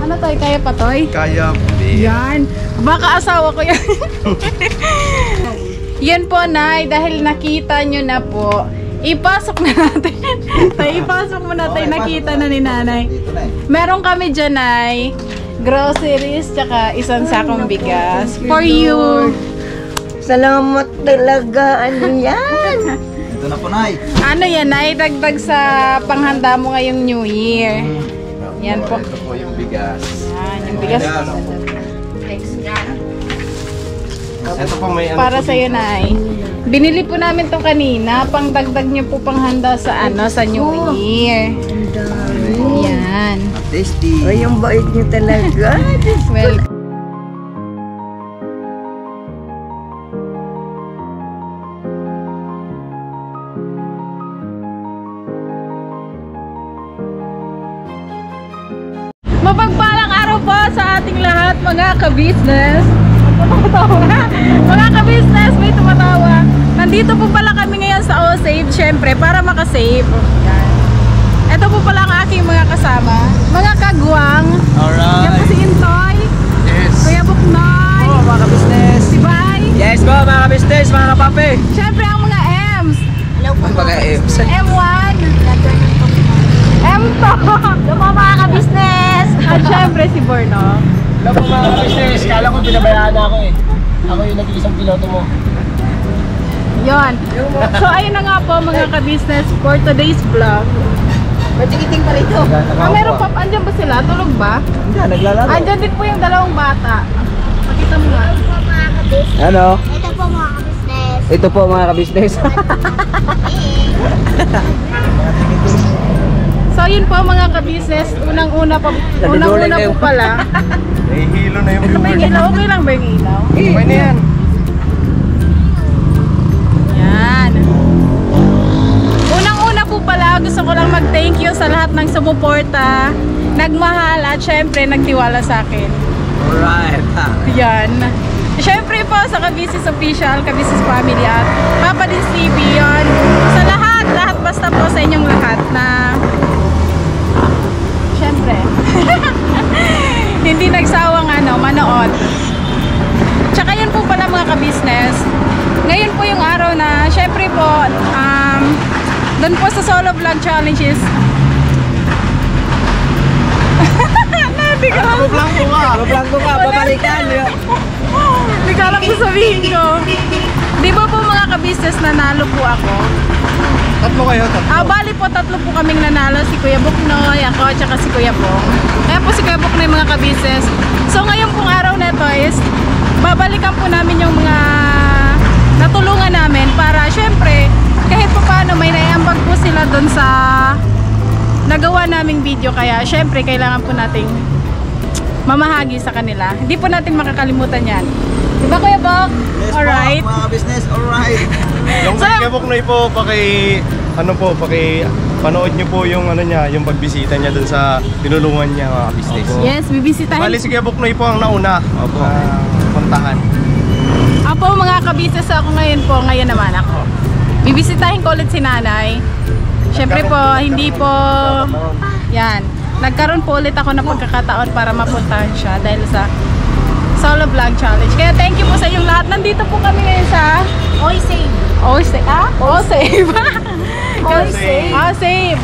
Ano Toy? Kaya pa Toy? Kaya po. Yan. Baka asawa ko yan. Yan po Nay, dahil nakita nyo na po, ipasok na natin. Tay, ipasok mo na tayo, nakita na ni Nanay. Meron kami dyan Nay, groceries, tsaka isang sakong bigas. For you. Salamat talaga. Ano yan? Ito na po, Nay. Ano yan Nay, dagdag sa panghanda mo ngayong New Year. Yan po. Ito po yung bigas. Yan, yung bigas. Ito po may ano Para po sa'yo dito. Nay. Binili po namin to kanina, pang dagdag nyo po panghanda sa sa New Year. Ang dami. Yan. Tasty. Ay, yung bait niyo talaga. Well, mapagpalang araw po sa ating lahat mga ka-business. Mga ka-business, may tumatawa. Nandito po pala kami ngayon sa O-Save, syempre, para makasave. Yan. Ito po pala ang aking mga kasama. Mga kagwang. Alright. Yan po si Intoy. Yes. Kuya Buknoy. Oh, mga ka-business. Si Bay. Yes po, mga ka-business, mga kapape. Syempre ang mga M's. Hello po Mga M's. M1. M2. Hello po mga ka-business. At syempre si Borno. Alam mo mga business, kala ko pinabayaan na ako eh. Ako yung nag-iisang piloto mo. Yon. So ayun na nga po mga ka-business for today's vlog. Matikiting pa rito. Meron pa, andyan ba sila? Tulog ba? Hindi, naglalaro. Andyan din po yung dalawang bata. Pakita mo nga. Ano? Ito po mga ka-business. Ito po mga ka-business. So yun po mga ka-business, unang-una po pala. Nahihilo na yung Ito ba yung ilaw? Okay lang ba yung ilaw? Okay na yan. Yan. Unang-una po pala, gusto ko lang mag-thank you sa lahat ng sumuporta, nagmahal at syempre nagtiwala sa akin. Alright. Yan. Syempre po sa Ka-Business Official, Ka-Business Family at Papa Dins TV yun. Sa lahat basta po sa inyong lahat na syempre hindi nagsawang manood. Tsaka yun po pala mga ka-business. Ngayon po yung araw na syempre po doon po sa solo vlog challenges. Hindi ka lang. Blanco ka, babalikan. Hindi ka lang sasabihin ko. Di ba po mga ka-business nanalo po ako? Tatlo kayo, tatlo. Bali po tatlo po kaming nanalo. Si Kuya Buknoy, ako, at saka si Kuya Bong. Kaya po si Kuya Buknoy mga ka-business. So ngayon pong araw na ito is babalikan po namin yung mga natulungan namin para syempre kahit pa paano may naiambag po sila doon sa nagawa naming video. Kaya syempre kailangan po nating mamahagi sa kanila. Hindi po natin makakalimutan yan. Diba Kuya Bok? Yes Alright. po, mga business, alright. Yung kay Buknoy po, panood nyo po yung yung pagbisita niya dun sa tinulungan niya mga business. Yes, bibisitahin. Bali si Kuya Buknoy po ang nauna. Opo. Puntahan. Ako mga ka-business ako ngayon naman ako. Bibisitahin ko ulit si Nanay. Siyempre po, hindi po yan. Nagkaroon po ulit ako ng pagkakataon para mapuntahan siya dahil sa solo vlog challenge. Kaya thank you po sa inyong lahat. Nandito po kami ngayon sa O-Save. O-Save. O-Save. O-Save. O-Save.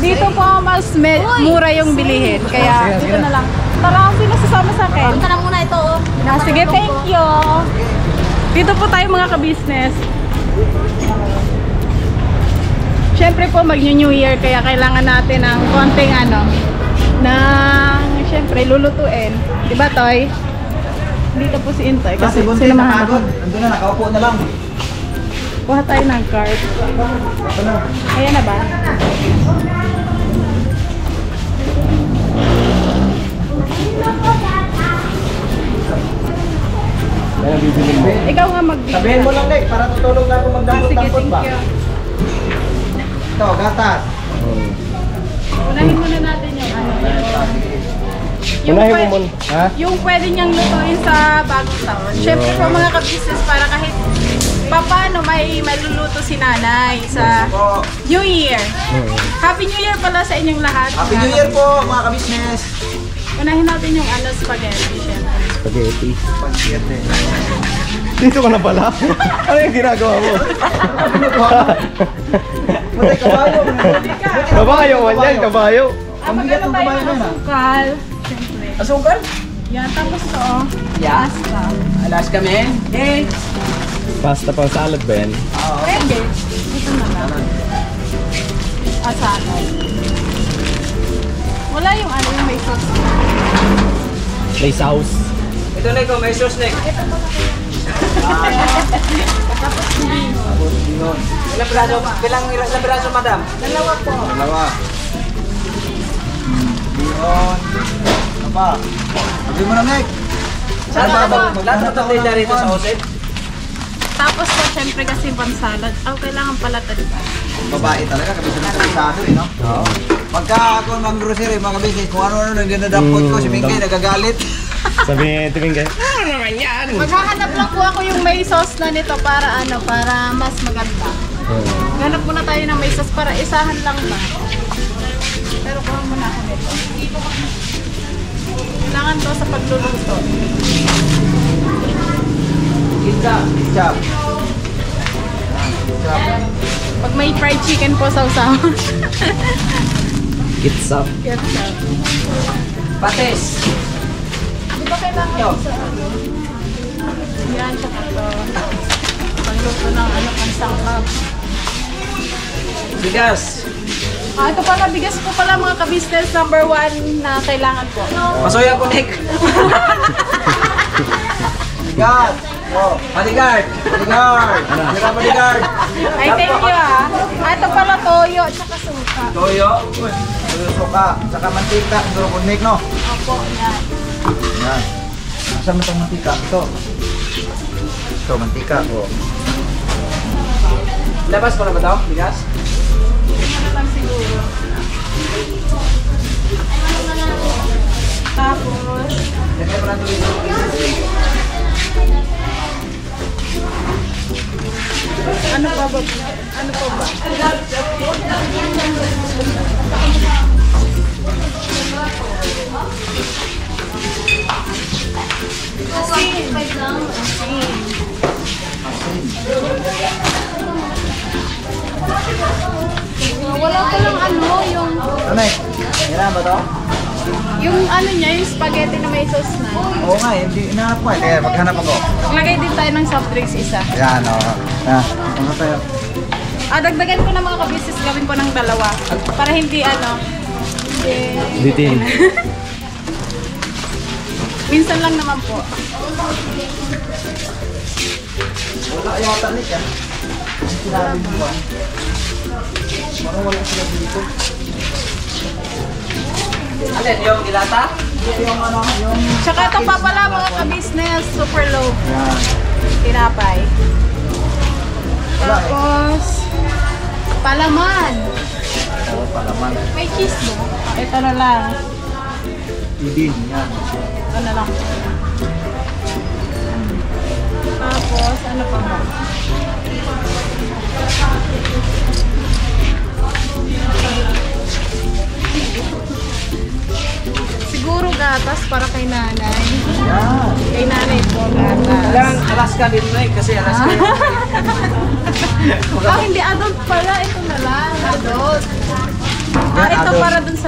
Dito po mas mura yung bilihin. Kaya dito na lang. Tara, sino sasama sa akin? Punta na muna ito. Sige, thank you. Dito po tayo mga ka-business. Siyempre po mag-New Year kaya kailangan natin ng konting siyempre lulutuin. Diba Toy? Dito po si Intoy kasi sinamahan ako. Andun na, nakaupo na lang. Kuha tayo ng card. Ayan na ba? Yan ang bibili mo. Ikaw nga mag-video. Sabihin mo lang, Lek, para tutulong na ako Sige, magdambot-dambot thank ba? you. Ito, gatas. Unahin muna natin yung Unahin mo muna. Ha? Yung pwede niyang lutuin sa bagong taon. Siyempre po mga ka-business para kahit paano may maluluto si nanay sa New Year. Happy New Year pala sa inyong lahat. Happy New Year po mga ka-business! Unahin natin yung spaghetti, syempre. Spaghetti. Spaghetti. Dito ka na pala? Ano yung ginagawa mo? Matay kabayo. Kabayo man yan, kabayo. Ang bigat ng kabayo na. Asukal. Syempre. Asukal? Yan, tapos to. Yeah. Pasta. Alas kami. Eh. Pasta pang salad ba yan? Pwede. Ito na lang. Salad. Wala yung yung may sauce. May sauce. Ito na ikaw, may sauce na eh. Tapos hindi. Ilang piraso, madam? Dalawa po. Dalawa. Bihon. Ano pa? Sabi mo na, Mek. Saan ba? Lahat na tatay rito sa Osep? Tapos po, syempre kasi pang salad. Kailangan pala ito, diba? Babae talaga, kabisa na sa eh, no? Oo. Pagka ako ng grocery, mga kabisnes, kung ano-ano nang dinadampot ko, si Mingkay nagagalit. Sabi niya, tingin ka. Maghahanap lang po ako yung may sauce na nito para para mas maganda. Hanap muna tayo ng may sauce para isahan lang ba. Pero kuha muna ako nito. Kailangan to sa pagluluto. Ketchup. Ketchup. Pag may fried chicken po sausaw. It's up. Ketchup. Pates. Di ba kailangan Yo. sa yan, tsaka to. Pagluto ng pang sangkap. Bigas. Ito pala, bigas po pala mga ka-business number 1 na kailangan po. Pasoya ko, Nick. Bodyguard. Oh, bodyguard. Bodyguard. Mira bodyguard. Ay, thank you Ito pala toyo at saka suka. Toyo. Suka. Saka mantika. Siguro kung Mek, no? Opo, yan. Yan. Nasaan mo itong mantika? Ito. Ito, mantika. Oh. Labas ko na ba ito? Bigas? Ano lang siguro. Tapos, Lagay mo natin dito. ano pa ba? Ano pa ba? Wala pa lang yung Ano eh? Hira ba ito? niya, yung spaghetti na may sauce na. Oo nga, hindi inahanap ko eh. Kaya maghanap ako. Maglagay din tayo ng soft drinks isa. Yan, oo. Ano tayo? Dagdagan ko na mga ka-business, gawin ko ng 2. Para hindi Bitin. minsan lang naman po. Wala yata Nick ah. Sinabi mo ba? Parang wala sila dito. Alin, yung dilata? Yung ano, yung... Tsaka ito pa pala mga ka-business, super low. Yan. Tinapay. Tapos, palaman. Oo, palaman. May cheese mo? Ito na lang. Idin, yan. Ito na lang. Tapos, ano pa ba? Siguro gatas para kay nanay. Yan. Kay nanay po gatas. Kailangan Alaska din na eh, kasi Alaska yun. Hindi adult pala. Ito na lang. Adult. Yan, Ito adult. para dun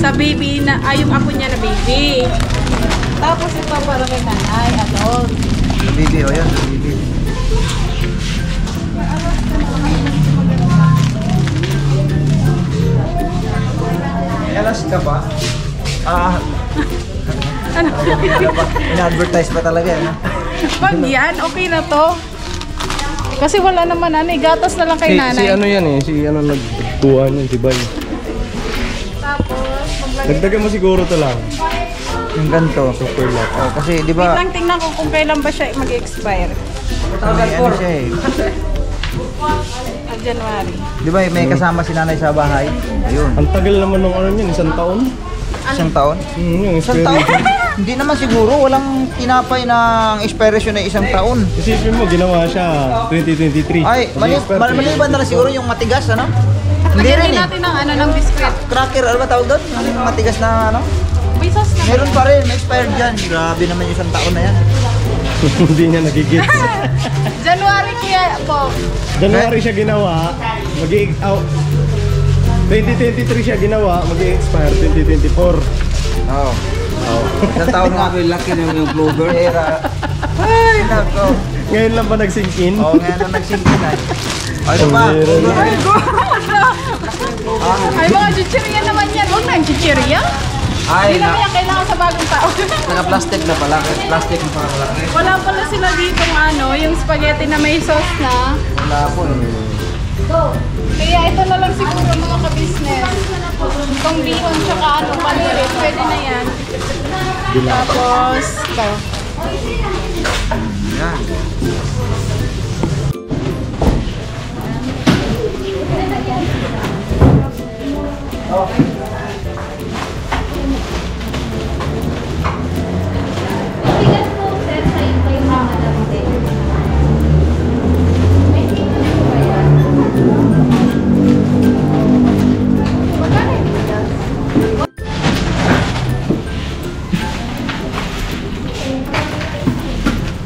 sa baby na, yung apo niya na baby. Tapos ito para kay nanay, adult. Bibi, o yan. Bibi. May Alaska ba? Ano? Ina-advertise pa talaga yan. Pag yan, okay na to. Kasi wala naman gatas na lang kay nanay. Si ano yan eh, si ano nagtuwa niyan, si Bay. Tapos, maglagay. Dagdagan mo siguro to lang. Yung ganito. Super lot. Oh, kasi di Wait ba lang, tingnan ko kung kailan ba siya mag-expire. may ano siya eh. January. Di ba may kasama si nanay sa bahay? Ayun. Ang tagal naman ng ano niyan, 1 taon. Isang taon? Yung Isang taon? expiration. Hindi naman siguro, walang tinapay ng expiration na 1 taon. Isipin mo, ginawa siya 2023. Ay, maliban na lang siguro yung matigas, ano? Hindi Lagyan rin din eh. natin ng ano, ng biskwit. Cracker, ano ba tawag doon? Yung matigas na ano? May sauce na. Meron pa rin, may expired dyan. Grabe naman yung 1 taon na yan. Hindi niya nagigits. January kaya po. January siya ginawa, 2023 siya ginawa, mag-expire 2024. Oo. Oh. 1 taon nga. Laki na yung clover. Era. Ay, nako. Ngayon lang pa nag-sink-in. Oo, ngayon na nagsingkin ay. Ano ba? Ay, Ay, mga chichirya naman yan. Huwag na yung chichirya. Ay, Hindi naman yan kailangan sa bagong tao. naka-plastic na pala. Plastic na pala. Wala pala sila dito ano, yung spaghetti na may sauce na. Wala po eh. Kaya ito na lang siguro mga ka-business. Itong bihon tsaka ano, paniri. Pwede na yan. Tapos, ito. Yan.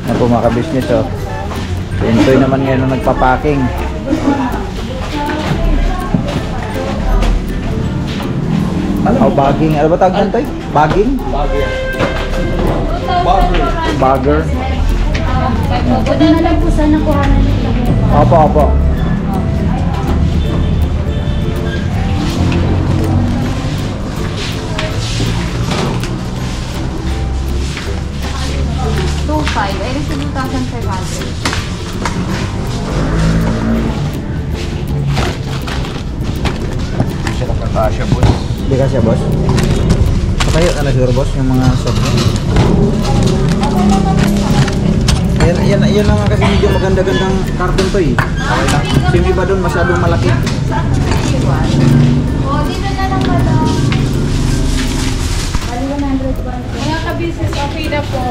Yan po mga ka-business oh. Si Intoy naman ngayon ang nagpa-packing. Ano? Bagging. Ano ba tawag yan, Toy? Bagging? Bagger. Pwede na lang po sana kuhanan nito. Opo, opo. Ay, nasa 2,500. Siya nakakasya, boss. Hindi ka siya, boss? Patayo na lang siguro, boss, yung mga sob. Yan lang nga kasi medyo maganda-gandang karton to eh. Okay lang. Yung iba doon masyadong malaki. O, dito na lang pala. Bali 100. Mga ka-business, okay na po.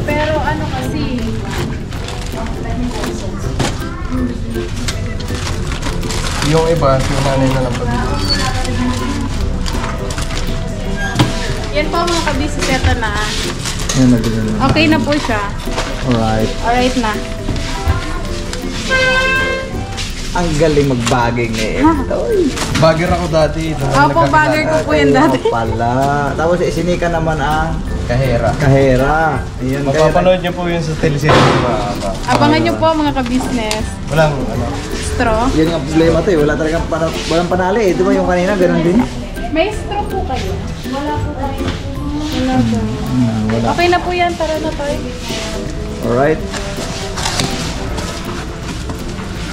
Pero ano kasi, Yung iba, yung nanay na lang pabili. yan po mga ka-business, ito na. Yan, nabili na. Okay na po siya. Alright. Alright na. Ang galing mag-bagging eh. Bagger ako dati. Opo, bagger ko po yan dati. Pala. Tapos isinika naman ang Kahera. kahera. Ayan, Mapapanood niyo po yun sa teleserye. Abangan nyo po mga ka-business. Walang ano. Straw. Yan ang problema to eh. Wala talagang walang panali eh. Di ba yung kanina, ganun din? May straw po kayo. Wala po tayo. Wala po. Wala. Okay na po yan. Tara na tayo. Alright.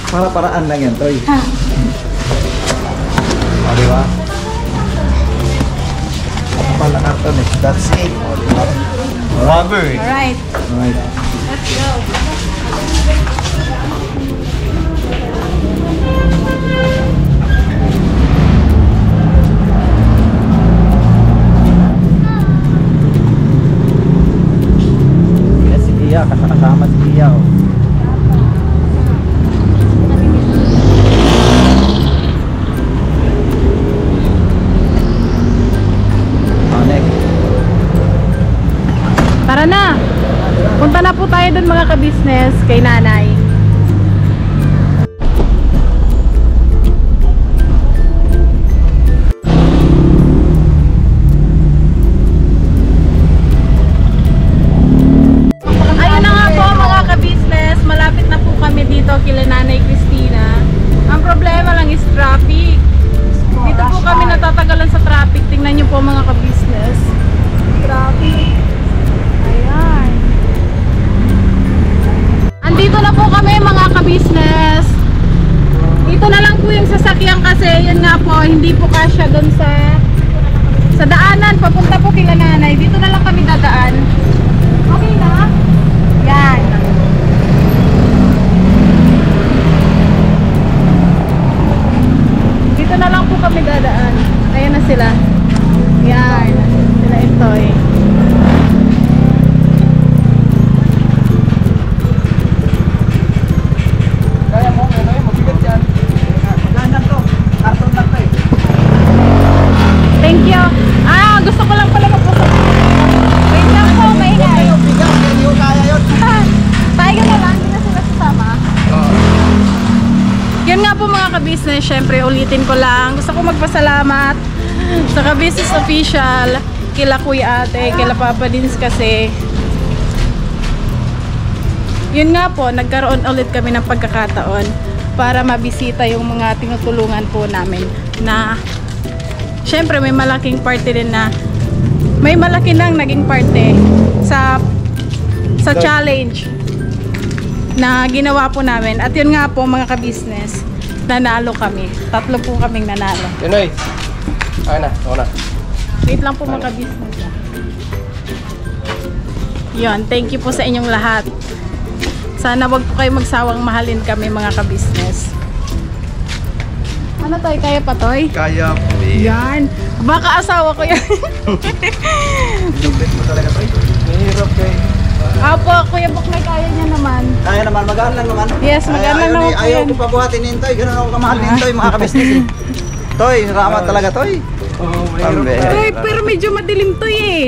Para-paraan lang yan, Toy. Ha. O, di ba? Pala karton eh. That's it. O, di ba? Rubber eh. Alright. Alright. Let's go. Yes, si Gia. Kasama si Gia. Oh. Tara na. Punta na po tayo dun mga ka-business kay nanay. Ayun na nga po mga ka-business. Malapit na po kami dito kila Nanay Cristina. Ang problema lang is traffic. Dito po kami natatagalan sa traffic. Tingnan nyo po mga ka-business. Traffic. Ayan. Andito na po kami mga ka-business. Dito na lang po yung sasakyan kasi yun nga po, hindi po kasya doon sa daanan. Papunta po kila nanay. Dito na lang kami dadaan. Okay na? Yan. Dito na lang po kami dadaan. Ayan na sila. Yan. Sila Intoy. ka-business, syempre ulitin ko lang. Gusto ko magpasalamat sa ka-business official, kila Kuya Ate, kila Papa Dins kasi yun nga po, nagkaroon ulit kami ng pagkakataon para mabisita yung mga tinutulungan po namin na syempre may malaking parte din na may malaki nang naging parte sa challenge na ginawa po namin. At yun nga po mga ka-business, nanalo kami. 3 po kaming nanalo. Yun ay. Ayan na, ako na. Wait lang po mga ka-business. Yun, thank you po sa inyong lahat. Sana wag po kayo magsawang mahalin kami mga ka-business. Ano Toy? Kaya pa Toy? Kaya po Yan. Baka asawa ko yan. Dubit mo talaga to. Mahirap kayo. Apo, Kuya Buknoy, kaya niya naman. Kaya naman, magaan lang naman. Yes, magaan lang naman po Ayaw yan. ko pabuhatin ni Toy. Ganun ako kamahal ni Toy, mga kabisnes. Toy, salamat talaga Toy. Oo, mahirap. Pambe. Toy, pero medyo madilim Toy eh.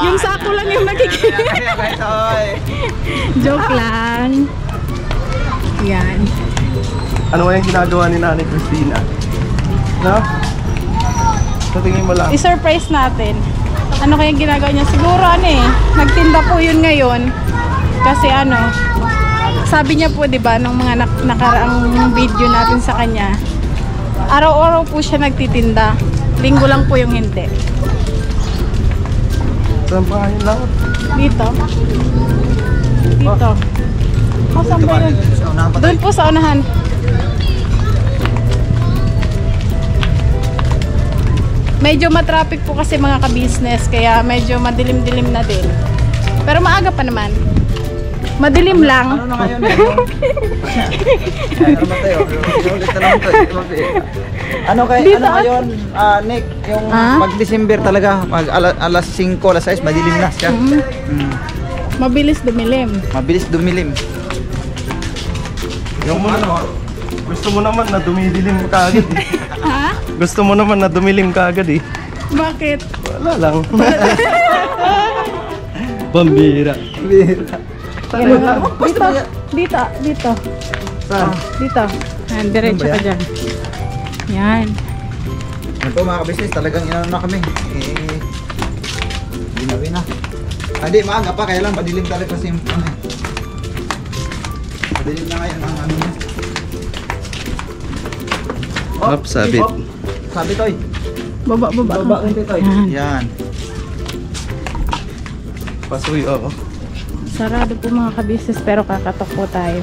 Yung sako lang yung nakikita. Kaya Toy. Joke lang. Yan. Ano kaya yung ginagawa ni Nanay Christina? No? Sa tingin mo lang. I-surprise natin. Ano kayang ginagawa niya? Siguro ano eh, nagtinda po yun ngayon. Kasi ano, sabi niya po 'di ba nung mga nakaraang video natin sa kanya, araw-araw po siya nagtitinda. Linggo lang po yung hindi. Saan ba yun lang? Dito. Dito. Oh, saan ba yun? Doon po sa unahan. Medyo matraffic po kasi mga ka-business, kaya medyo madilim-dilim na din. Pero maaga pa naman. Madilim lang. Ano na ngayon? Ano naman tayo? Ulit na naman tayo. Ano ngayon, Nick, yung pag-December talaga, alas 5, alas 6, madilim na siya. Mabilis dumilim. Mabilis dumilim. Yung ano, gusto mo naman na dumidilim ka agad eh. Ha? Gusto mo naman na dumilim ka agad eh. Bakit? Wala lang. Pambira. Dito. Dito. Dito. Saan? Dito. Yan, diretso ka dyan. Yan. Ito mga kabisnes, talagang inano na kami. Ginawi na. Hindi, maaga pa, kaya lang madilim talaga kasi yung ano. Madilim na ngayon ang ano niya. Up, sabit. Sabi Toy. Baba. Unti Toy. Yan. Pasuy ako. Sarado po mga ka-business pero kakatok po tayo.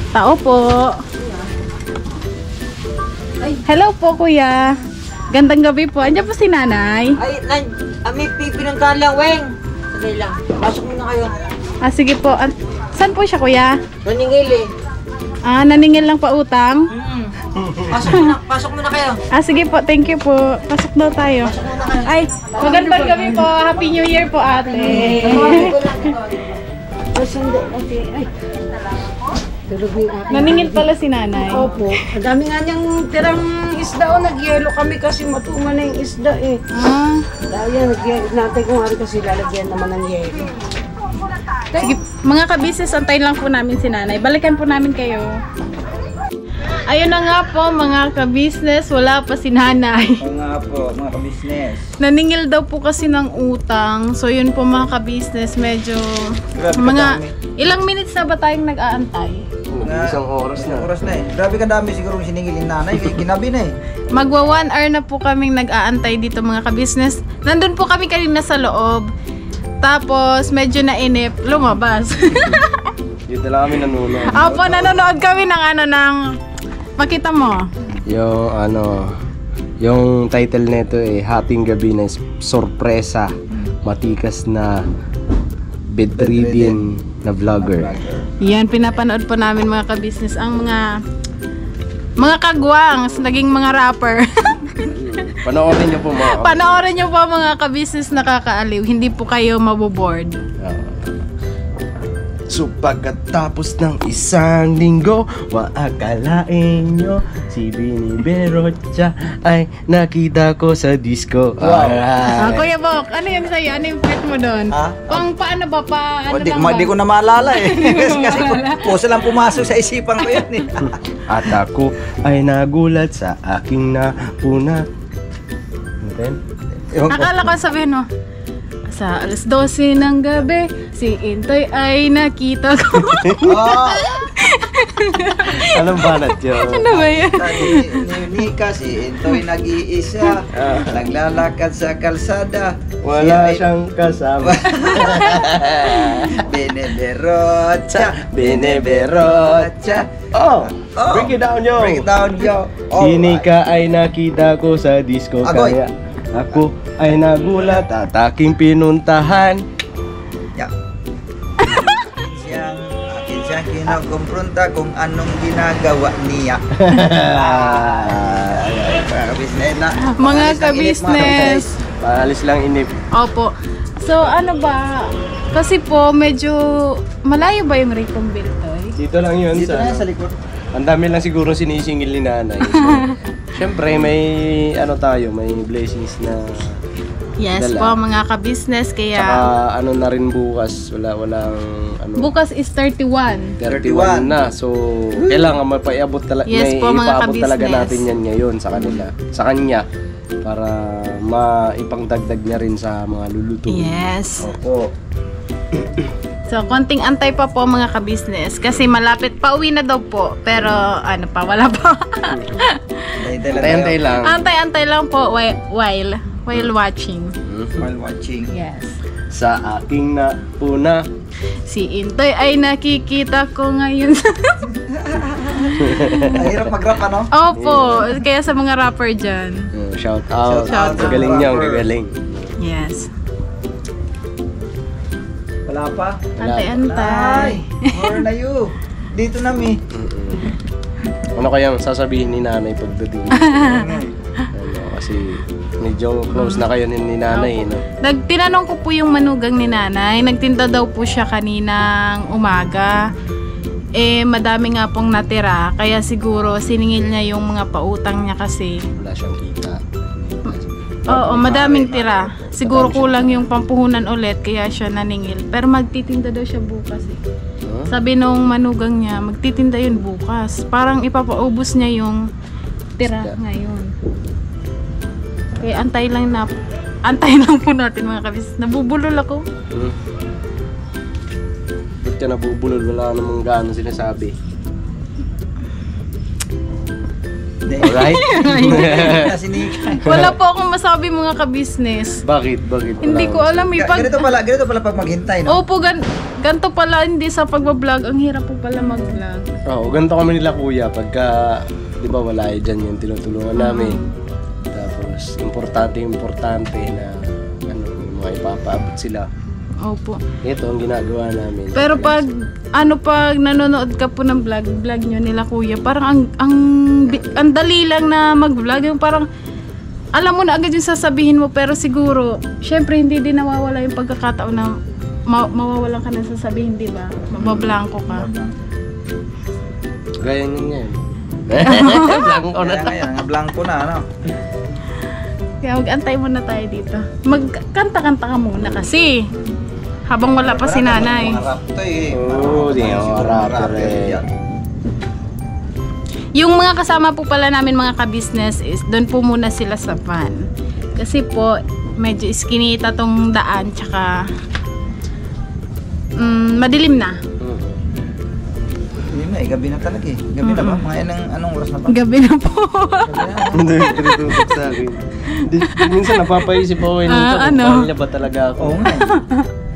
Tao po. Hello po kuya. Gandang gabi po. Andiyan po si nanay. Ay, may pinuntahan lang, Weng. Sandali lang. Pasok muna kayo. Ah sige po. Saan po siya kuya? Naningil eh. Ah, naningil lang pa utang. Pasok muna kayo. Ah sige po. Thank you po. Pasok daw tayo. Ay, magandang gabi po. Happy New Year po ate. Naningil pala si nanay. Opo. Ang dami nga niyang tirang isda o nag-yelo kami kasi matuman na yung isda eh. Ah, Dahil yan, natin kung ano kasi lalagyan naman ng yelo. sige, mga ka-business, antayin lang po namin si nanay. Balikan po namin kayo. Ayun na nga po mga ka-business, wala pa si nanay. Oo nga po, mga kabisnes. Naningil daw po kasi ng utang. So yun po mga ka-business, medyo Grabe mga kadami. ilang minutes na ba tayong nag-aantay? Isang oras na. Oras na eh. Grabe ka dami siguro siningilin nanay. Ginabi na eh. Magwa 1 hour na po kaming nag-aantay dito mga ka-business. Nandun po kami kanina sa loob. Tapos medyo nainip, lumabas. Dito lang kami nanonood. Opo, nanonood kami ng makita mo. Yung title nito Hating Gabi na Sorpresa, Matikas na Bedridden na Vlogger. Yan, pinapanood po namin mga ka-business ang mga kagwang, naging mga rapper. Panoorin niyo po mga. Panoorin nyo po mga ka-business, nakakaaliw. Hindi po kayo maboboard. So pagkatapos ng isang linggo, maakalain nyo si Biniberotcha ay nakita ko sa disco. Alright. Kuya Bok, ano yung sa'yo? Ano yung part mo doon? Ha? Paano ba? Ano lang ba? Di ko na maalala eh. Kasi puso lang pumasok sa isipan ko yan eh. At ako ay nagulat sa aking napuna. Akala ko sabihin mo, sa alas 12 ng gabi, si Intoy ay nakita ko. Anong banat yun? Ano ba yan? Ni kasi Intoy nag-iisa, naglalakad sa kalsada. Wala siyang kasama. Biniberotcha, Biniberotcha. Oh, break it down, yo. Break it down, yo. Sini ka ay nakita ko sa disco, Agoy. kaya ako ay nagulat at aking pinuntahan. Yeah. Akin siyang kinukumpronta kung anong ginagawa niya. Mga kabisnes. Paalis lang inip. Opo. So ano ba? Kasi po medyo malayo ba yung Riconville Toy? Dito lang yun Dito sa, na sa likod. ang dami lang siguro sinisingil ni nanay. So, syempre may ano tayo, may blessings na Yes dala. po mga kabisnes, kaya Saka ano na rin bukas, walang ano. bukas is 31. 31 na. So, kailangan mapaiabot talaga, Yes po, mga ipaabot talaga kabisnes. natin yan ngayon sa kanila, sa kanya para maipangdagdag niya rin sa mga luluto. Yes. Opo. So, konting antay pa po mga kabisnes kasi malapit pa uwi na daw po. Pero ano pa, wala pa. Antay-antay lang. Antay-antay lang po while watching. While watching. Yes. Sa aking nauna. Si Intoy ay nakikita ko ngayon. Mahirap mag-rap ano? Opo, kaya sa mga rapper dyan. Shout out. Shout out. Gagaling niya, gagaling. Yes. Wala pa. Antay-antay. More na you. Dito na mi. Ano kayang sasabihin ni nanay pagdating? Ano, kasi medyo close na kayo ni nanay, no? Tinanong ko po yung manugang ni nanay. Nagtinda daw po siya kaninang umaga. Eh, madami nga pong natira. Kaya siguro siningil niya yung mga pautang niya kasi. Wala siyang kita. Oo, madaming tira. Siguro kulang yung pampuhunan ulit kaya siya naningil. Pero magtitinda daw siya bukas eh. Huh? Sabi nung manugang niya, magtitinda yun bukas. Parang ipapaubos niya yung tira Isda. ngayon. Kaya antay lang po natin mga kabis. Nabubulol ako. Ba't ka nabubulol? Wala namang gaano sinasabi. Alright? Wala po akong masabi mga kabisnes. Bakit? Hindi ko alam eh. Ganito pala pag maghintay, no? Opo, ganito pala hindi sa pagbablog. Ang hirap po pala mag-vlog. Oo, ganito kami nila kuya. Pagka, di ba wala dyan yung tinutulungan namin. Tapos, importante na ano, yung mga ipapaabot sila. Opo. Ito ang ginagawa namin. Pero pag nanonood ka po ng vlog nyo nila kuya, parang ang dali lang na mag-vlog. Yung parang, alam mo na agad yung sasabihin mo, pero siguro, syempre hindi din nawawala yung pagkakataon na mawawalan ka ng sasabihin, di ba? Mabablanko ka. Gaya niya yan. Blanco na tayo. Blanco na, ano? Kaya mag-antay muna tayo dito. Magkanta-kanta ka muna kasi. Habang wala pa si nanay. Mga rap to eh. Oo, di nga rapper eh. Yung mga kasama po pala namin mga ka-business is doon po muna sila sa van. Kasi po medyo iskinita tong daan tsaka madilim na. Hindi na eh, gabi na talaga eh. Gabi na ba? Mga anong oras na ba? Gabi na po. Hindi, tinututok sa akin. Minsan napapaisip ako yun. Ano? Mahal niya ba talaga ako? Oo nga eh.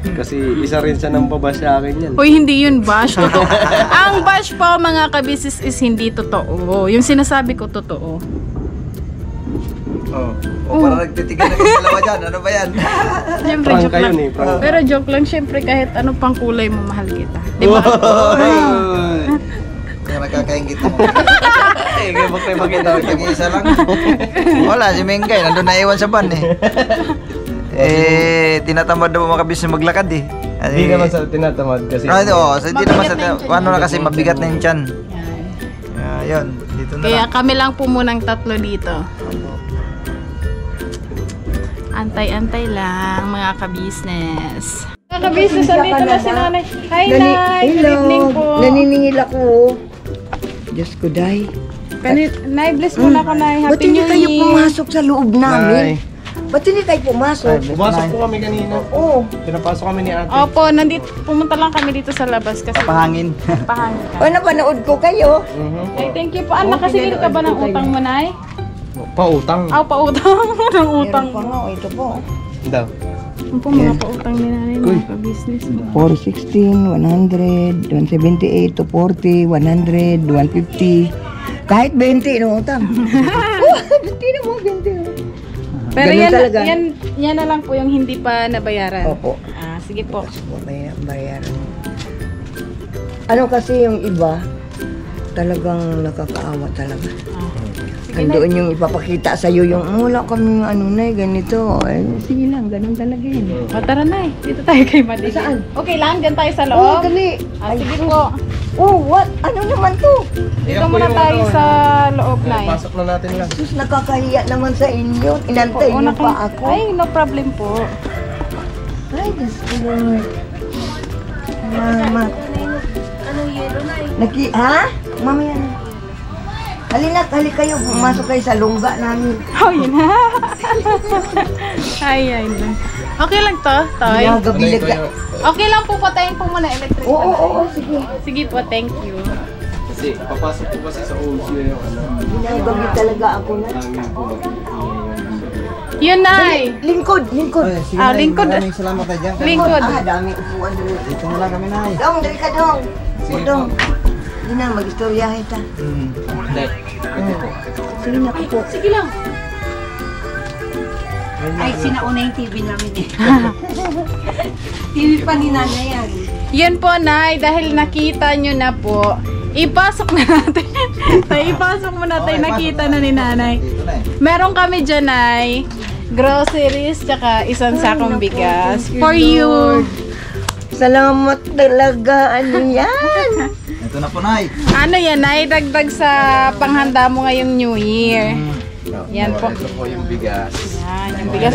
Kasi isa rin siya ng baba sa akin yan. Uy, hindi yun bash. Totoo. Ang bash po mga ka-business is hindi totoo. Yung sinasabi ko totoo. O parang nagtitigan na yung dalawa dyan. Ano ba yan? Siyempre, Prank joke kayo lang. eh, prank. Pero joke lang, siyempre kahit anong pang kulay mo, mahal kita. Di ba? Kaya nagkakaingit mo. Eh, kaya bakit kayo magkita? Tag-iisa lang. Wala, si Mengay. Nandun na iwan sa van eh. Tinatamad daw mga kabis na maglakad eh. Hindi naman sa tinatamad kasi. Oo, so hindi naman sa... Mabigat na yung tiyan Ano na kasi mabigat na yung tiyan. Yan. Yun, dito na Kaya lang. kami lang po munang tatlo dito. Antay-antay lang mga ka-business. Mga ka-business, andito na si Nanay. Hi, Nay! Good evening po. Naniningil ako. Diyos ko, Day. Nay, bless mo na ako, Nay. Ba't Happy hindi New kayo Year! pumasok sa loob Nay. namin? Ba't hindi kayo pumasok? Pumasok po kami kanina. Oo. Pinapasok kami ni ate. Opo, pumunta lang kami dito sa labas kasi Papahangin. pahangin O, ka. napanood ko kayo. Ay, thank you po. Nakasilid ka ba ng utang mo, Nay? Pautang. Pautang. Ng utang Meron pa mo. nga, ito po. Daw. Ano po mga pautang ni Nanay, mga ka-business mo? 416, 100, 178, 240, 100, 150. Kahit 20, no, utang. Hindi na mo 20. Pero Ganun yan, talaga. yan na lang po yung hindi pa nabayaran. Opo. Sige po. Bayaran. Ano kasi yung iba, talagang nakakaawa talaga. Sige na. Andoon yung ipapakita sa'yo yung wala kaming ano na ganito. Ay, sige lang, ganun talaga yun. Tara na dito tayo kay Madeleine. Saan? Okay lang, dyan tayo sa Oo, loob. dali. Sige po. Oh, what? Ano naman to? Dito muna tayo sa loob, Nay. Pasok na natin lang. Sus, nakakahiya naman sa inyo. Inantay Oo, niyo pa ako. Ay, no problem po. Ay, Diyos ko Lord. Mama. Ha? Mamaya na. Halina, kayo. Pumasok kayo sa lungga namin. Oh, yun na. Ay. Okay lang to, Toy. Nagabilag ka. Okay lang po, patayin po muna electric. Oo, sige. Sige po, thank you. Kasi papasok po kasi sa OC yung ano. Ginagabi talaga ako na. Yun, Nay. Lingkod. Sige, Ah, Nay, lingkod. Maraming salamat tayo dyan. Lingkod. Dami upuan doon. Dito na lang kami, Nay. Dong, dali ka dong. Dong. Hindi na, mag-istoryahe ta. Sige na po. Sige lang. Ay, sinauna yung TV namin eh. TV pa ni Nanay yan. Yun po, Nay, dahil nakita nyo na po, ipasok na natin. Ipasok mo natin, nakita na ni Nanay. Dito na eh. Meron kami dyan, Nay, groceries, tsaka isang sakong bigas. For you. Salamat talaga. Ano yan? Ito na po, Nay. Ano yan, Nay? Dagdag sa panghanda mo ngayong New Year. Yan po. Ito po yung bigas. Yan, yung bigas.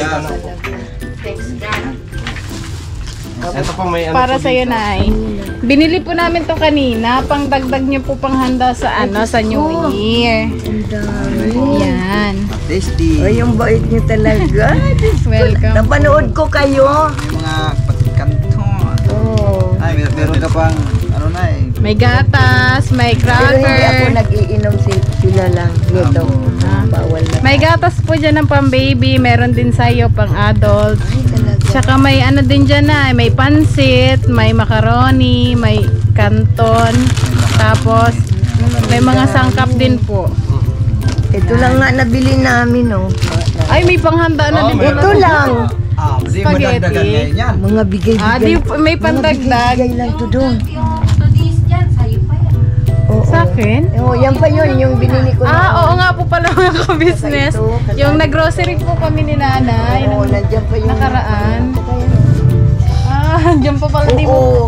Ito po may ano Para po sa'yo, dito. Nay. Binili po namin to kanina, pang dagdag nyo po panghanda sa sa New Year. Ang dami. Yan. Tasty. Ay, yung bait niyo talaga. Welcome. Napanood ko kayo. Yung mga patikanto. Oo. Ay, meron ka pang, ano na eh. May gatas, may Pero hindi ako cracker. nag-iinom sila lang. Nito. Bawal na. May gatas po dyan ng pang baby, meron din sa'yo pang adult. Ay, talaga. Tsaka may ano din dyan na, may pansit, may macaroni, may canton, tapos may mga sangkap din po. Ito lang nga nabili namin, oh. Ay, may panghanda na din Ito pala. lang. Di Spaghetti. madagdagan ngayon yan. Mga bigay-bigay. May pandagdag. Bigay lang to doon. Yung tudis dyan, sa'yo pa yan. Oo. Sa akin? Oh, yan pa yun, yung binili ko Oo nga po pala mga ka-business. Yung nag-grocery po kami ni Nanay. Oo, nandiyan pa yung... Nakaraan. Diyan pa pala di mo. Oo.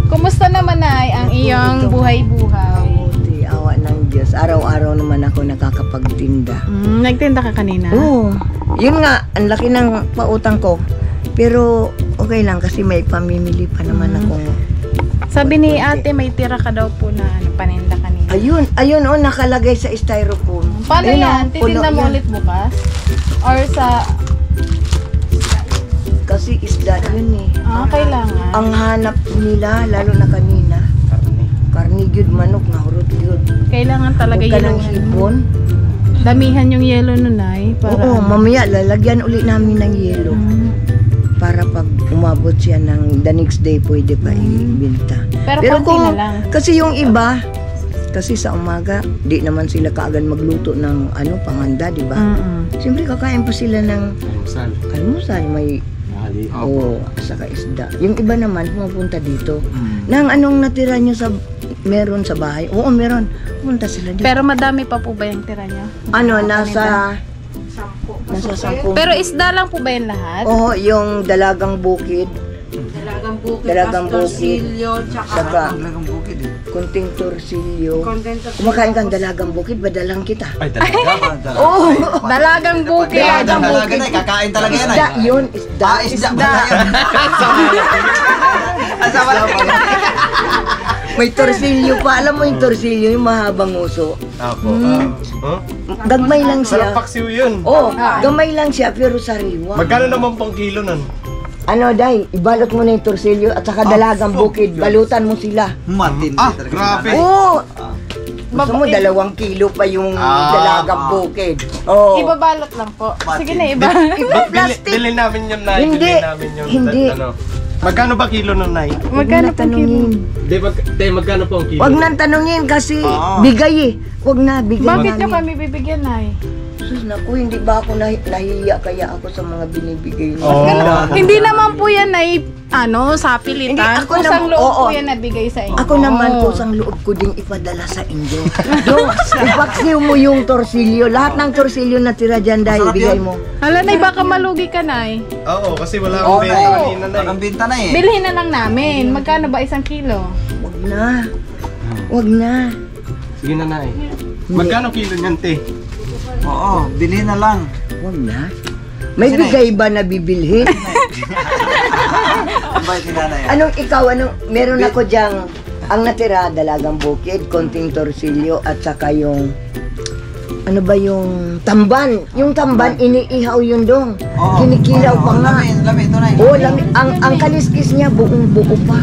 Kumusta naman, Nay, ang iyong buhay-buhay? Mabuti, awa ng Diyos. Araw-araw naman ako nakakapagtinda. Nagtinda ka kanina? Oo. Yun nga, ang laki ng pautang ko. Pero okay lang kasi may pamimili pa naman akong... Sabi ni ate, may tira ka daw po na paninda kanina. Ayun oh, nakalagay sa styrofoam. Paano Ayun, yan? oh, puno Titinda mo yan. ulit bukas? Or sa... Kasi isda yun eh. kailangan. Ang hanap nila, lalo na kanina, karni gyud manok na hurot gyud. Kailangan talaga Huwag ka yun. ng hipon. Damihan yung yellow nun ay. Para Oo, mamaya lalagyan uli namin ng yelo. Para pag umabot siya ng the next day, pwede pa ibenta. Pero konti na lang. Kasi yung iba, kasi sa umaga, di naman sila kaagad magluto ng panghanda, di ba? Siyempre kakain pa sila ng almusal, may saka isda. Yung iba naman, pumupunta dito. Nang anong natira nyo meron sa bahay? Oo, meron. Pumunta sila dito. Pero madami pa po ba yung tira niya? Nasa 10. Pero isda lang po ba yung lahat? Oo, yung dalagang bukid. Dalagang bukid, Dalagang pastor bukid. silyo, tsaka Saka Talagang bukid eh. kunting torsilyo. content of Kumakain kang dalagang bukid, badalang kita. Ay, talaga. Oh, Dalagang bukid. Dalagang Talaga bukid. na eh, kakain talaga yan Isda eh. yun, isda. Isda ba yun? Asama May torsilyo pa. Alam mo yung torsilyo, yung mahabang uso. Apo. Huh? Gagmay lang Sarap siya. paksiw yun. Oh, gamay lang siya pero sariwa. Magkano naman pong kilo nun? Ano, Day, ibalot mo na yung torsilyo at saka dalagang bukid. Balutan mo sila. Matindi talaga. grabe. Oh! Gusto mo 2 kilo pa yung dalagang bukid. Oh. Ibabalot lang po. Sige na, iba. Plastic. Bilhin namin yun, Nay. Hindi. Bilhin namin yun. Hindi. Ano. Magkano ba kilo nun, Nay? Magkano po kilo? Magkano po ang kilo? Wag nang tanungin kasi bigay eh. Wag na, bigay Bakit nyo namin. kami bibigyan, Nay? Sus, naku, hindi ba ako nahiya kaya ako sa mga binibigay niyo? Oh. Hindi naman po yan ay sa Hindi, pilitan. ako Kusang naman- loob oo. po yan nabigay sa inyo. Ako naman, kusang loob ko ding ipadala sa inyo. Yung ipaksiw mo yung torsilyo. Lahat ng torsilyo na tira dyan dahil bigay mo. Hala, Nay, baka malugi ka, Nay. Oo, kasi wala akong benta kanina, Nay. Ang binta na eh. Bilhin na lang namin. Magkano ba 1 kilo? Wag na. Wag na. Sige na, Nay. Magkano kilo niyan, te? Oo, bilhin na lang. Wag na. May bigay ba na bibilhin? Abay, tinanay. Anong ikaw, meron ako dyang, ang natira, dalagang bukid, konting torsilyo, at saka yung, ano ba yung tamban? Yung tamban, iniihaw yun dong. Kinikilaw pa nga. Lami, ito na eh. Oh, ang kaliskis niya, buong buo pa.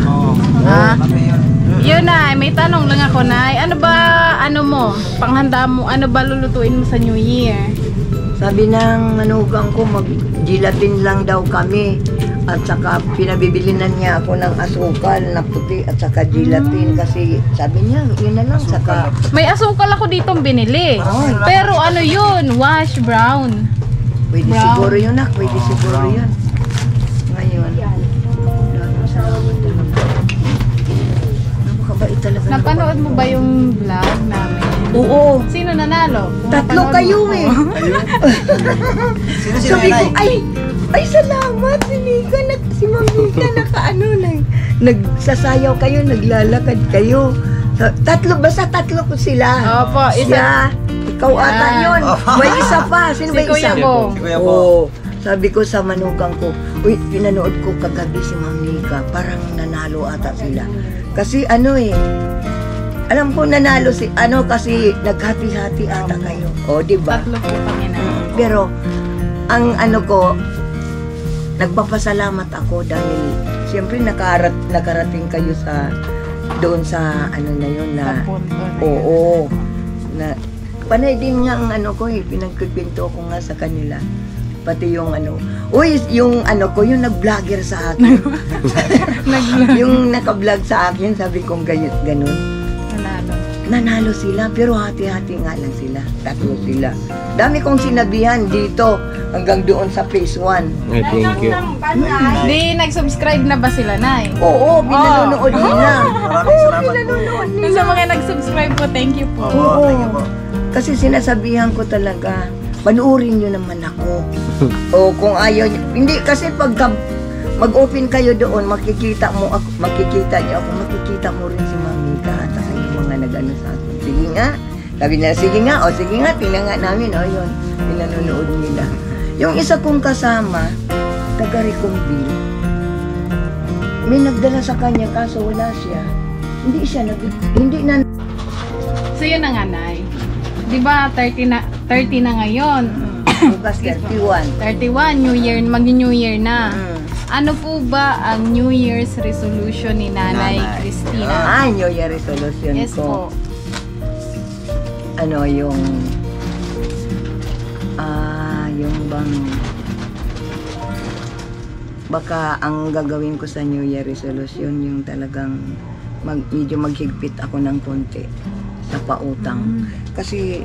Lami yun. Yun, Nay. May tanong lang ako, Nay. Ano ba, panghanda mo, ano ba lulutuin mo sa New Year? Sabi ng manugang ko, mag-gelatin lang daw kami. At saka pinabibili na niya ako ng asukal na puti at saka gelatin kasi sabi niya, yun na lang. Saka, May asukal ako ditong binili. Pero ano yun? Wash brown. pwede Brown. siguro yun na, pwede siguro yun. Ngayon, napakabait talaga. Napanood mo ba yung vlog namin? Oo, Sino nanalo? Kung 3 napanood kayo mo. eh. Sino si Sabi ko, nanay? ay salamat, si Mika, si Ma'am Mika, nagsasayaw kayo, naglalakad kayo. Basta 3 ko sila. Opo, isa. Siya, ikaw ata Yan. yun. May isa pa, sino Si ba Kuya isa? Bong. Si Kuya Bong. Oo. Sabi ko sa manugang ko, uy, pinanood ko kagabi si Ma'am Mika, parang nanalo ata sila. Kasi alam ko nanalo kasi naghati-hati ata kayo. O, di ba? 3 po kami na. Pero, ang nagpapasalamat ako dahil siyempre nakarating kayo doon sa na yun na, Sa punto na yun. oo, na, panay din nga ang pinagkikwento ko nga sa kanila. Pati yung yung yung nag-vlogger sa akin. Yung naka-vlog sa akin, sabi kong ganun. Nanalo. Nanalo sila, pero hati-hati nga lang sila. 3 sila. Dami kong sinabihan dito hanggang doon sa phase 1. Thank you. Di, nag-subscribe na ba sila, Nay? Oo, pinanonood nila. Maraming salamat po. Yung sa mga nag-subscribe po, thank you po. Oo. Kasi sinasabihan ko talaga, panuorin nyo naman ako. O kung ayaw nyo, hindi, kasi pagka mag-open kayo doon, makikita niyo ako, makikita mo rin si Ma'am Mika at saka yung mga nag-ano sa akin. Sige nga. Sabi nila, sige nga, tingnan nga namin, yun. Pinanonood nila. Yung isa kong kasama, taga-Recomville, may nagdala sa kanya kaso wala siya. Hindi na. So yun na nga, Nay. Di ba 30 na ngayon? Bukas 31. 31, New Year, mag-New Year na. Mm. Ano po ba ang New Year's resolution ni Nanay Cristina? New Year resolution Yes ko. po. Yung bang baka ang gagawin ko sa New Year resolution yung talagang medyo maghigpit ako ng konti sa pautang. Kasi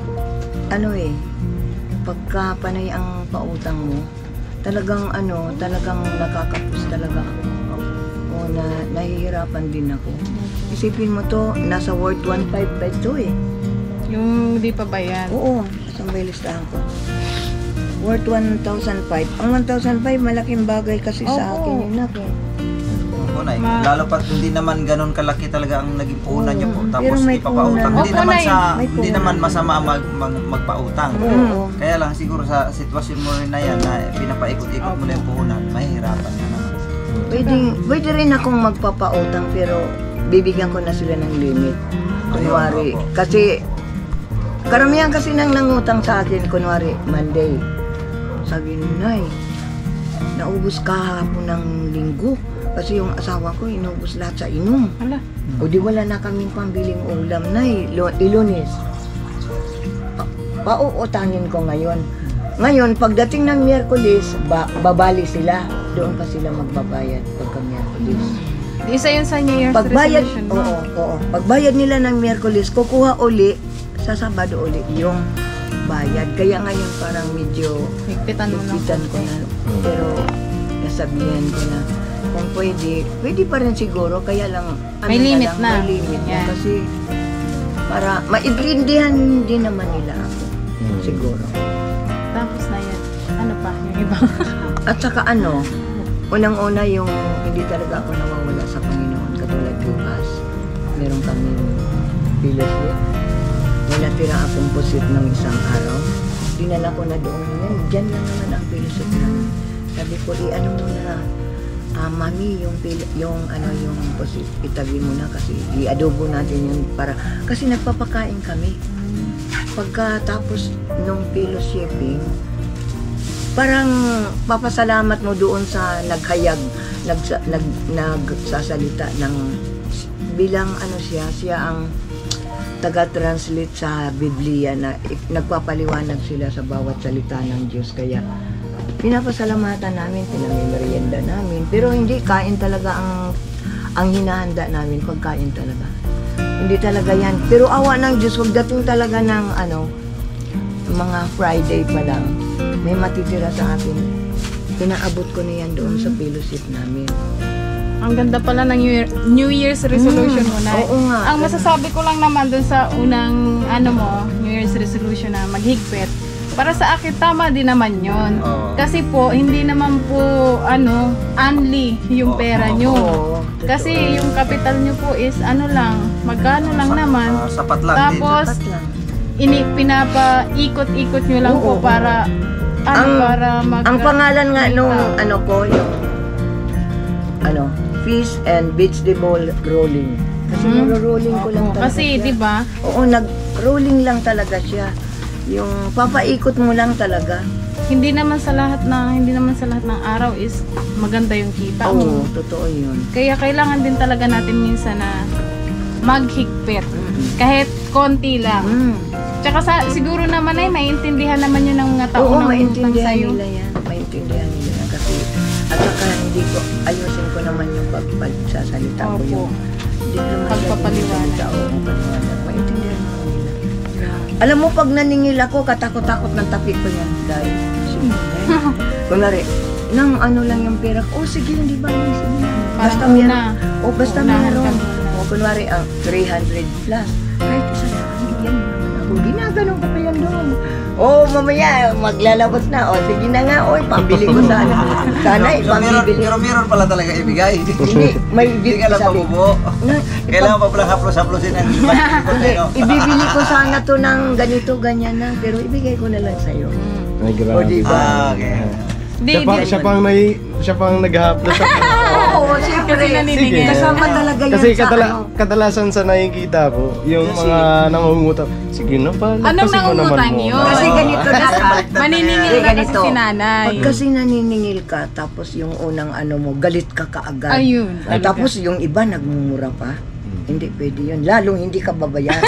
pagka panay ang pautang mo, talagang nakakapos talaga ako. O nahihirapan din ako. Isipin mo to, nasa worth 1.5 ba ito eh. Yung di pa bayan. Oo, saan ba yung listahan ko? Worth 1,005. Ang 1,005 malaking bagay kasi sa Opo. akin yun ako. po, Nay. Lalo pat hindi naman ganun kalaki talaga ang naging puhunan niyo po. Tapos pero may ipapautang. puhunan. Hindi Opo, naman Nay. hindi naman masama magpautang. Oo. Kaya lang siguro sa sitwasyon mo rin na yan na pinapaikot-ikot mo na yung puhunan, mahihirapan ka naman. Pwede rin akong magpapautang pero bibigyan ko na sila ng limit. Kunwari, Opo. kasi karamihan kasi nang nangutang sa akin, kunwari, Monday. Sabi ni Nay, naubos kahapon ng linggo. Kasi yung asawa ko, inubos lahat sa inom. Hala. O di wala na kaming pambiling ulam, Nay. Ilunes. Pauutangin ko ngayon. Ngayon, pagdating ng Miyerkules, babali sila. Doon pa sila magbabayad pagka Miyerkules. Isa yun sa New Year's Pagbayad, resolution mo. oo. Pagbayad nila ng Miyerkules, kukuha uli sa Sabado uli yung bayad. Kaya ngayon parang medyo Higpitan mo ng higpitan ko na. Pero nasabihan ko na kung pwede pa rin siguro. Kaya lang, May limit na. May limit na. Yan. Kasi para maintindihan din naman nila ako. Siguro. Tapos na yan. Ano pa? Yung iba. At saka unang-una yung hindi talaga ako nawawala sa Panginoon. Katulad bukas, meron kaming fellowship. May natira akong pusit ng isang araw. Dinala ko na doon yan. Diyan lang naman ang fellowship na. Sabi ko, ano mo na, mami, yung pusit, itabi mo na kasi i-adobo natin yun para, kasi nagpapakain kami. Pagkatapos nung fellowshipping, parang papasalamat mo doon sa naghayag, nagsasalita ng bilang siya ang taga-translate sa Biblia na nagpapaliwanag sila sa bawat salita ng Diyos. Kaya pinapasalamatan namin, pinamimerienda namin, pero hindi kain talaga ang hinahanda namin, pagkain talaga. Hindi talaga yan. Pero awa ng Diyos, dating talaga ng mga Friday pa lang, may matitira sa akin. Pinaabot ko na yan doon sa fellowship namin. Ang ganda pala ng New Year's resolution mo na. Oo nga. Ang masasabi ko lang naman dun sa unang New Year's resolution na maghigpit. Para sa akin, tama din naman yon. Kasi po, hindi naman po, only yung pera nyo. Kasi yung capital nyo po is, magkano lang naman. Sapat lang. Tapos, pinapaikot-ikot nyo lang po para, para ang pangalan nga nung, fish and vegetable rolling. Kasi rolling ko lang talaga kasi, siya. di ba? Oo, nag-rolling lang talaga siya. Yung papaikot mo lang talaga. Hindi naman sa lahat ng araw is maganda yung kita mo. Oo, totoo yun. Kaya kailangan din talaga natin minsan na maghigpit. Kahit konti lang. Tsaka siguro naman ay maintindihan naman yun ng mga tao Oo, na maintindihan sa'yo. nila yan. Maintindihan nila yan. Kasi, at saka hindi ko, ayusin ko naman yung pagsasalita ko Opo. yung diplomasya. Pagpapaliwanag. Maintindihan mo nila. Alam mo, pag naningil ako, katakot-takot ng tapi ko yan. Dahil, kunwari, nang lang yung pera ko, sige, hindi ba? Sige. Basta Parang meron. una. Basta Unahan meron. ka muna. Kunwari, 300 plus. Kahit isa na, bigyan mo naman ako. Ginaganon ko pa yan doon. Mamaya, maglalabas na. Sige na nga, pambili ko sana. Sana, pambibili. Pero meron pala talaga ibigay. Hindi, may Hindi ka lang pabubo. Kailangan pa pala haplos-haplosin ang ibibili ko sana to ng ganito, ganyan na. Pero ibigay ko na lang sa'yo. Ay, grabe. O, diba? Okay. Siya pang naghahaplos sa Oo, siyempre. Kasi naniningil. Kasama talaga yan Kasi sa kadalasan sa nakikita ko, yung mga nangungutang, sige na pa, Anong lagpasin mo naman nangungutang mo. yun? Kasi ganito na Maniningil na kasi ganito. si nanay. Pag kasi naniningil ka, tapos yung unang mo, galit ka kaagad. Ayun. Tapos yung iba nagmumura pa. Hindi pwede yun. Lalong hindi ka babayaran.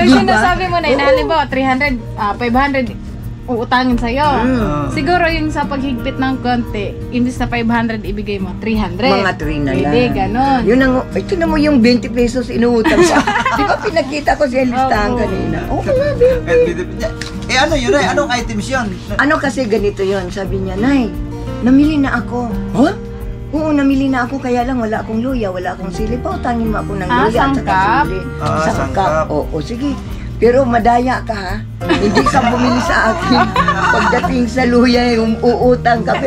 Yung sinasabi mo na, halimbawa 300, 500, uutangin sa'yo. Siguro yung sa paghigpit ng konti, imbis na 500, ibigay mo 300. Mga 3 na lang. Hindi, ganon. Yun ang, ito na mo yung 20 pesos inuutang sa. Di ba pinakita ko sa listahan Opo. kanina? Oo nga, 20. Ano yun eh? Anong items yun? Ano kasi ganito yun, sabi niya, Nay, namili na ako. Huh? Oo, namili na ako, kaya lang wala akong luya, wala akong sili. Pautangin mo ako ng luya at saka sangkap? sili. Sangkap. Oo, sige. Pero madaya ka ha. Hindi ka bumili sa akin. Pagdating sa luya, uutang ka.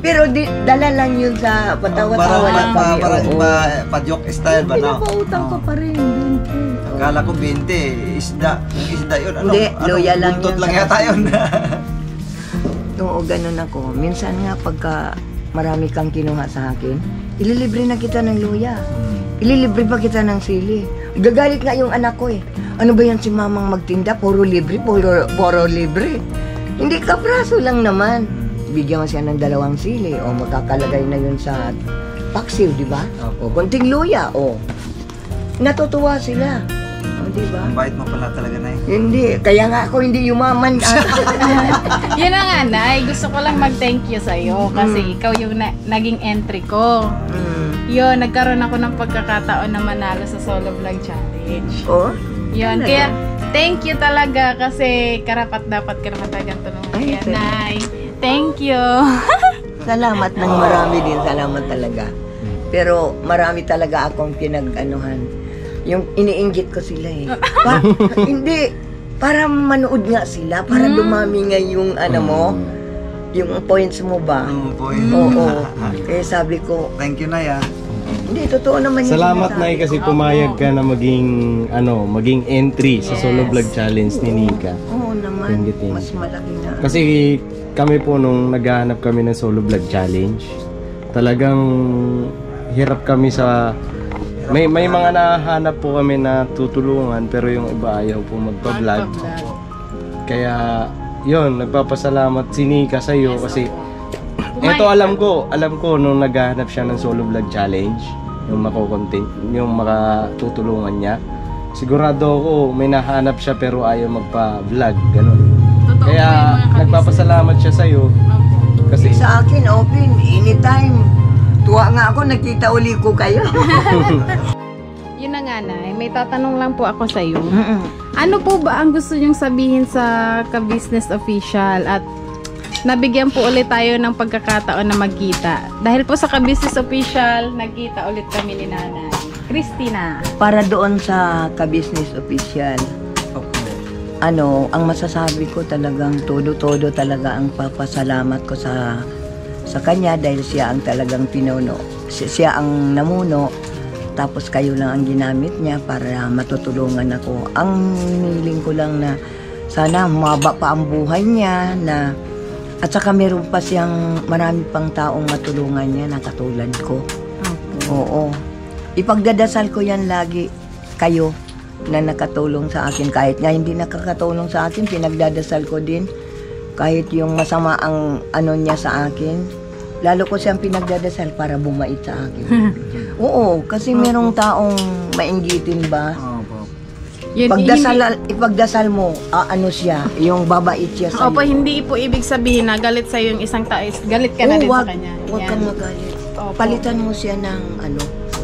Pero dala lang yun sa patawa-tawa lang kami. pa-joke style ba, no? Pinapautang ka pa rin. 20. Akala ko 20, isda. Yung isda yun, ano? Hindi, luya lang buntot yun. lang yata yun. Oo, ganun ako. Minsan nga pagka marami kang kinuha sa akin, ililibre na kita ng luya. Ililibre pa kita ng sili. Gagalit nga yung anak ko eh. Ano ba yan si mamang magtinda? Puro libre, puro libre. Hindi ka praso lang naman. Bigyan mo siya ng 2 sili o makakalagay na yun sa paksiw, di ba? O konting luya, o. Natutuwa sila. O, di ba? Ang bait mo pala talaga, Nay. Hindi, kaya nga ako hindi yumaman. Yun na nga, Nay. Gusto ko lang mag-thank you sa'yo kasi ikaw yung naging entry ko. Yun, nagkaroon ako ng pagkakataon na manalo sa Solo Vlog Challenge. Oh? Yun, kaya thank you talaga kasi karapat-dapat ka naman talagang tulungan. Kaya, Nay, thank you. Salamat ng marami din, salamat talaga. Pero marami talaga akong pinag-anuhan. Yung iniinggit ko sila eh. Hindi, para manood nga sila, para dumami nga yung ano mo, yung points mo ba? Oo. Kaya sabi ko, Thank you, Nay, ah. hindi, totoo naman yung Salamat, sinasabi Nay, kasi ko. pumayag ka na maging entry sa Solo Vlog Challenge ni Nika. Oo naman, Thank you. mas malaki na. Kasi kami po nung naghahanap kami ng Solo Vlog Challenge, talagang hirap kami sa may mga nahanap po kami na tutulungan pero yung iba ayaw po magpa-vlog. Kaya yun, nagpapasalamat si Nika sa iyo kasi eto alam ko nung naghahanap siya ng Solo Vlog Challenge, yung yung makatutulungan niya. Sigurado ako may nahanap siya pero ayaw magpa-vlog, ganun. Kaya nagpapasalamat siya sa iyo kasi Sa akin, open, anytime. Tuwa nga ako, nakita uli ko kayo. Yun na nga, Nay. May tatanong lang po ako sa iyo. Ano po ba ang gusto niyong sabihin sa ka-business official at nabigyan po ulit tayo ng pagkakataon na magkita? Dahil po sa ka-business official, nagkita ulit kami ni Nanay Christina. Para doon sa ka-business official, ang masasabi ko talagang todo-todo talaga ang papasalamat ko sa kanya dahil siya ang talagang pinuno. Siya ang namuno, tapos kayo lang ang ginamit niya para matutulungan ako. Ang hiniling ko lang na sana maba pa ang buhay niya at saka meron pa siyang marami pang taong matulungan niya na katulad ko. Oo. Ipagdadasal ko yan lagi kayo na nakatulong sa akin. Kahit nga hindi nakakatulong sa akin, pinagdadasal ko din. Kahit yung masama ang niya sa akin, lalo ko siyang pinagdadasal para bumait sa akin. Oo, kasi merong taong mainggitin ba? Ipagdasal mo, siya, yung babait siya sa'yo. Opo, hindi po ibig sabihin na galit sa yung isang tao, galit ka na din sa kanya. Huwag Yan. kang magalit. Opo. Palitan mo siya ng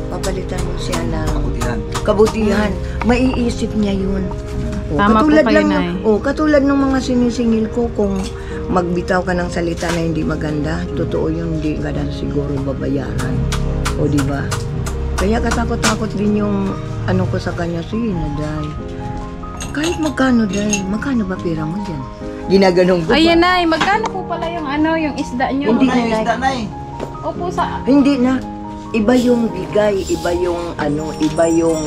papalitan mo siya ng kabutihan. Maiisip niya yun. Tama po kayo, Nay. Katulad ng mga sinisingil ko, kung magbitaw ka ng salita na hindi maganda, totoo yun, hindi ka na siguro babayaran. O di ba? Kaya katakot-takot din yung ko sa kanya, sige na, Day. Kahit magkano, Day, magkano ba pera mo dyan? Ginaganong ko Ayan, ba? Nay, magkano po pala yung yung isda nyo? Hindi na, Isda, Nay. Opo, sa... Hindi na. Iba yung bigay, iba yung iba yung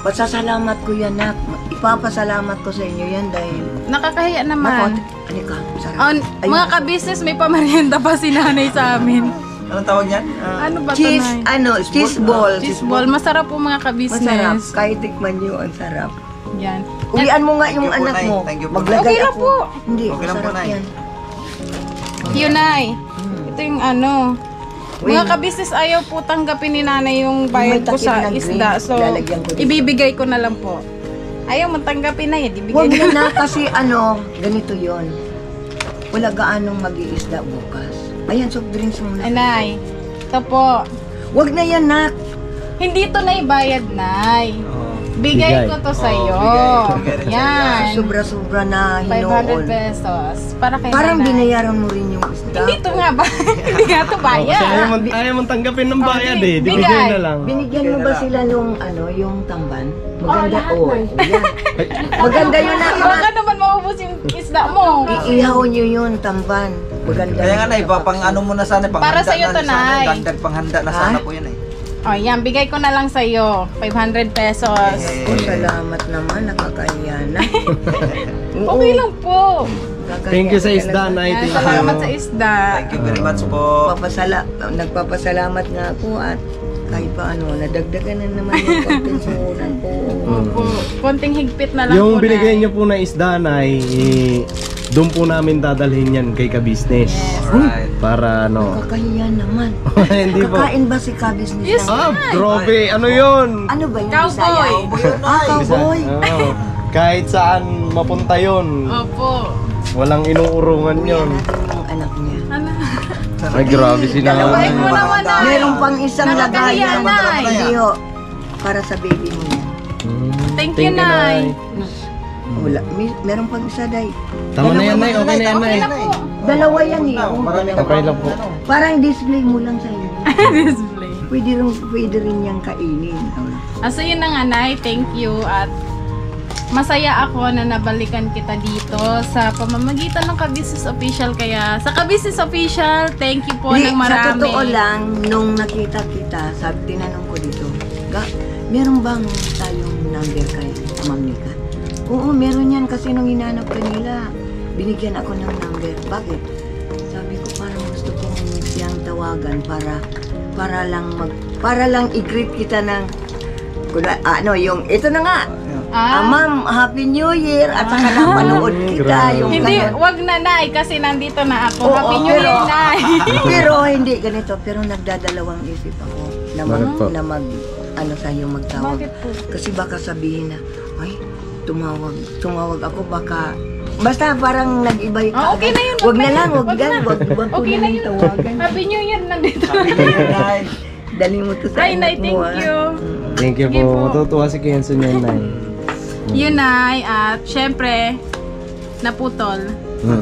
pasasalamat ko yan, nak. Ipapasalamat ko sa inyo yan dahil Nakakahiya naman. Halika, sarap. Mga ka-business, may pamerienda pa si Nanay sa amin. Anong tawag niyan? Ano ba ito, Cheese, Nay? cheese ball. Cheese ball. Masarap po mga Masarap. ka-business. Kahit tikman nyo, ang sarap. Yan. Uwian mo nga yung Thank you po, anak Nay. mo. Thank you po, Maglagay Okay lang ako. po. Hindi, Okay lang po, masarap Nay. yan. Yun, Nay. Ito yung mga ka-business ayaw po tanggapin ni Nanay yung bayad ko sa May takip ng isda. green. So, Lalagyan ko dito. ibibigay ko na lang po. Ayaw mo tanggapin na ibibigay Huwag ko na kasi ganito yon. Wala gaanong mag-iisda bukas. Ayan, soft drinks muna. Ay, Nay. Ito po. Huwag na yan, nak. Hindi ito na ibayad, Nay. Bigay ko to sa'yo. Yan. Sobra-sobra na 500 hinoon. pesos. Para kay Parang nanay. binayaran mo rin yung isda. Hindi to nga ba? Hindi nga to bayad. Ayaw mong tanggapin ng bayad eh. Bigay. Bigay na lang. Binigyan mo ba sila nung yung tamban? Maganda yan. Maganda yun na. Baka naman maubos yung isda mo. Iihaw nyo yun, tamban. Maganda. Kaya nga na, pang ano mo na sana, pang Para handa sa'yo na to, sana, Nay. dagdag panghanda na sana po yan eh. O yan, bigay ko na lang sa'yo. 500 pesos. Oh, salamat naman, nakakahiya na. Okay lang po. Thank you sa isda, Nay. Yan, Thank salamat sa you. isda. Thank you very much po. Nagpapasalamat nga ako at kahit pa nadagdagan na naman yung kompensunan ko. Opo. Konting higpit na lang Yung po, binigay Nay. niyo po na isda, Nay, doon po namin dadalhin yan kay ka-business. Alright. Para Nakakahiya naman. Hindi po. Kakain ba si ka-business Yes, ng... Grabe. Ano yun? Ano ba yung Cowboy. Cowboy. Oo. Kahit saan mapunta yun. Opo. Walang inuurungan Kuya yun. natin yung anak niya. Ano? Ay, grabe sila. Dalawain mo naman, Nay. Meron pang isang Nakakahiya, lagayan. Nay. Hindi ho. Para sa baby mo yan. Thank you, Nay. Wala. Meron pang isa, Day. Tama na yan, Nay. Okay na yan, Nay. Okay na po. Dalawa yan eh. Oh. Okay lang po. Parang display mo lang sa inyo. Display. Pwede rin niyang kainin. So yun na nga, Nay. Thank you. At masaya ako na nabalikan kita dito sa pamamagitan ng Ka-Business Official. Kaya sa Ka-Business Official, thank you po ng marami. Sa totoo lang, nung nakita kita, tinanong ko dito, meron bang tayong number kay Ma'am Nika? Oo, meron yan kasi nung hinanap kanila, binigyan ako ng number. Bakit? Sabi ko parang gusto kong siyang tawagan para lang i-greet kita ng yung ito na nga. Ma'am, Happy New Year at saka napanood kita yung Hindi, ganon. wag na, Nay, kasi nandito na ako. Oo, Happy New Year, Nay. Pero hindi ganito, pero nagdadalawang isip ako na Bakit po? sa'yo magtawag. Bakit po? Kasi baka sabihin na, ay, tumawag ako baka basta parang nag-iba yung Okay na yun. Wag na lang, wag na. wag ko Okay na na yun. tawagan. Happy New Year, nandito. Dali mo to sa Ay, Nay, anak thank mo. you. Thank you Sige po. po. Matutuwa si Kenzo niyan, Nay. Yun, Nay. At syempre, naputol.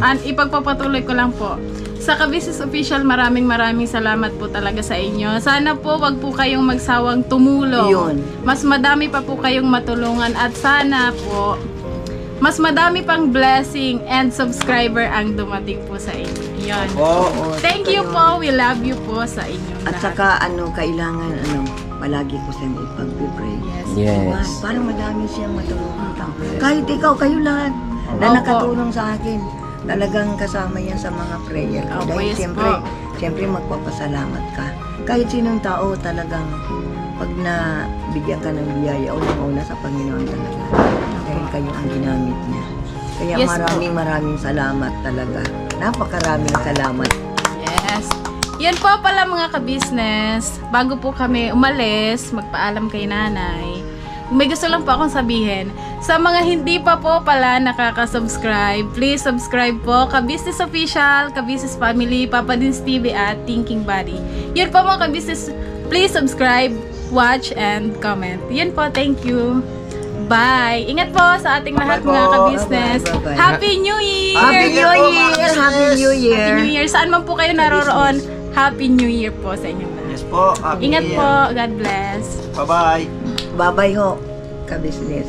At ipagpapatuloy ko lang po. Sa Ka-Business Official, maraming salamat po talaga sa inyo. Sana po wag po kayong magsawang tumulong. Yun. Mas madami pa po kayong matulungan at sana po mas madami pang blessing and subscriber ang dumating po sa inyo. Yun. Oo, Thank you po. We love you po sa inyong At lahat. saka kailangan palagi ko siyang ipag-pray. Yes. Parang madami siyang matulungan tao. Kahit ikaw, kayo lahat na Opo. nakatulong sa akin. Talagang kasama yan sa mga prayer ko. Opo, Dahil yes siyempre magpapasalamat ka. Kahit sinong tao talagang pag nabigyan ka ng biyaya, unang-una sa Panginoon talaga. Dahil kayo ang ginamit niya. Kaya Yes po. maraming salamat talaga. Napakaraming salamat. Yes. Yan po pala mga ka-business. Bago po kami umalis, magpaalam kay nanay. May gusto lang po akong sabihin. Sa mga hindi pa po pala nakaka-subscribe, please subscribe po. Ka-Business Official, Ka-Business Family, Papa Dins TV at Thinking Body. Yan po mga ka-business. Please subscribe, watch, and comment. Yan po. Thank you. Bye. Ingat po sa ating lahat Bye-bye mga po. ka-business. Bye-bye. Happy New Year! Happy New Year! Happy New Year! Happy New Year! Saan man po kayo naroroon, Happy New Year po sa inyong lahat. Yes po. Happy Ingat New po. Year. God bless. Bye-bye. Babay ho, ka-business.